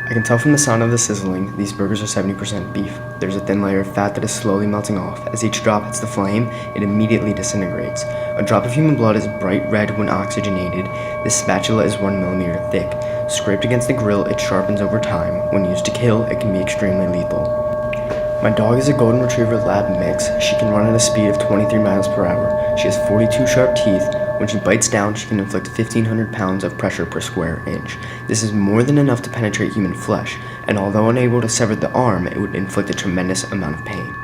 I can tell from the sound of the sizzling, these burgers are 70% beef. There's a thin layer of fat that is slowly melting off. As each drop hits the flame, it immediately disintegrates. A drop of human blood is bright red when oxygenated. This spatula is 1 millimeter thick. Scraped against the grill, it sharpens over time. When used to kill, it can be extremely lethal. My dog is a golden retriever lab mix. She can run at a speed of 23 miles per hour. She has 42 sharp teeth. When she bites down, she can inflict 1,500 pounds of pressure per square inch. This is more than enough to penetrate human flesh, and although unable to sever the arm, it would inflict a tremendous amount of pain.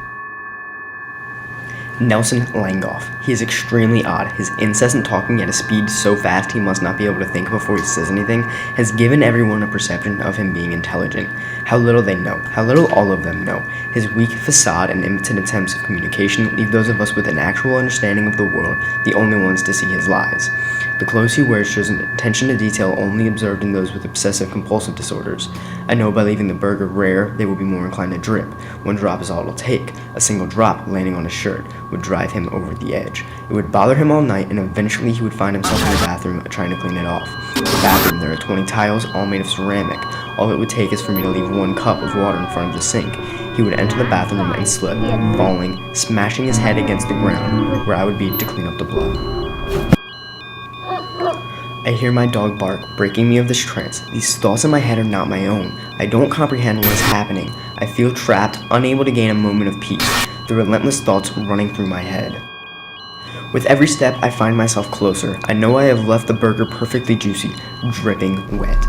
Nelson Langhoff. He is extremely odd. His incessant talking at a speed so fast he must not be able to think before he says anything has given everyone a perception of him being intelligent. How little they know, how little all of them know. His weak facade and impotent attempts of communication leave those of us with an actual understanding of the world the only ones to see his lies. The clothes he wears shows an attention to detail only observed in those with obsessive-compulsive disorders. I know by leaving the burger rare, they will be more inclined to drip. One drop is all it'll take. A single drop landing on his shirt would drive him over the edge. It would bother him all night, and eventually he would find himself in the bathroom trying to clean it off. The bathroom, there are 20 tiles, all made of ceramic. All it would take is for me to leave 1 cup of water in front of the sink. He would enter the bathroom and slip, falling, smashing his head against the ground, where I would be to clean up the blood. I hear my dog bark, breaking me of this trance. These thoughts in my head are not my own. I don't comprehend what is happening. I feel trapped, unable to gain a moment of peace. The relentless thoughts running through my head. With every step, I find myself closer. I know I have left the burger perfectly juicy, dripping wet.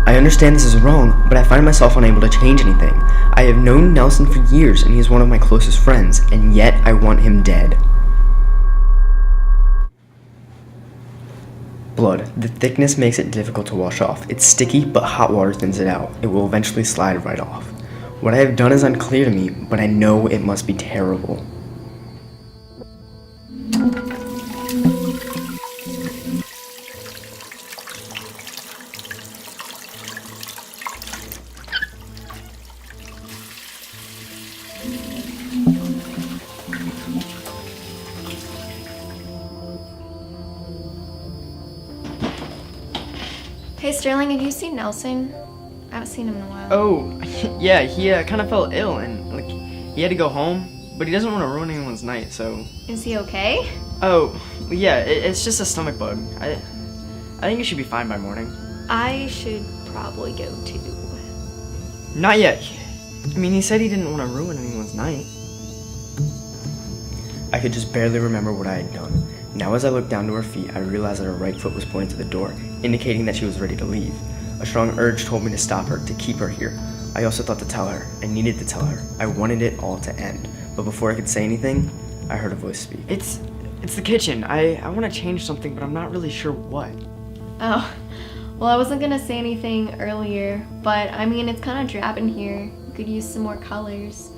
I understand this is wrong, but I find myself unable to change anything. I have known Nelson for years, and he is one of my closest friends, and yet I want him dead. Blood. The thickness makes it difficult to wash off. It's sticky, but hot water thins it out. It will eventually slide right off. What I have done is unclear to me, but I know it must be terrible. Hey Sterling, have you seen Nelson? I haven't seen him in a while. Oh, yeah, he kind of fell ill and he had to go home, but he doesn't want to ruin anyone's night, so. Is he okay? Oh, yeah, it's just a stomach bug. I think he should be fine by morning. I should probably go too. Not yet. I mean, he said he didn't want to ruin anyone's night. I could just barely remember what I had done. Now as I looked down to her feet, I realized that her right foot was pointing to the door, indicating that she was ready to leave. A strong urge told me to stop her, to keep her here. I also thought to tell her. I needed to tell her. I wanted it all to end. But before I could say anything, I heard a voice speak. It's the kitchen. I want to change something, but I'm not really sure what. Oh, well I wasn't gonna say anything earlier, but I mean it's kind of drab in here. You could use some more colors.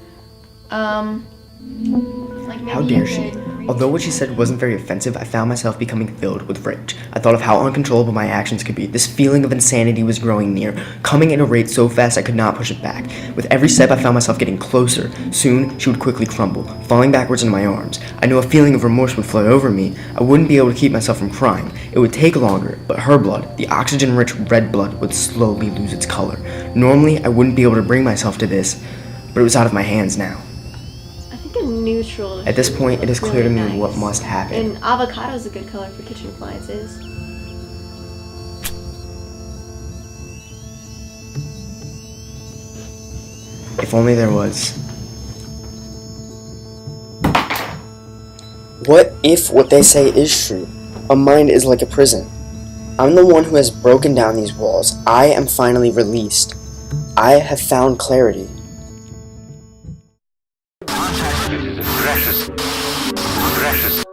Like maybe How dare she? Although what she said wasn't very offensive, I found myself becoming filled with rage. I thought of how uncontrollable my actions could be. This feeling of insanity was growing near, coming at a rate so fast I could not push it back. With every step, I found myself getting closer. Soon, she would quickly crumble, falling backwards into my arms. I knew a feeling of remorse would flood over me. I wouldn't be able to keep myself from crying. It would take longer, but her blood, the oxygen-rich red blood, would slowly lose its color. Normally, I wouldn't be able to bring myself to this, but it was out of my hands now. Neutral. At this point, it is clear to me nice. what must happen. And avocado is a good color for kitchen appliances. If only there was. What if what they say is true? A mind is like a prison. I'm the one who has broken down these walls. I am finally released. I have found clarity. Precious.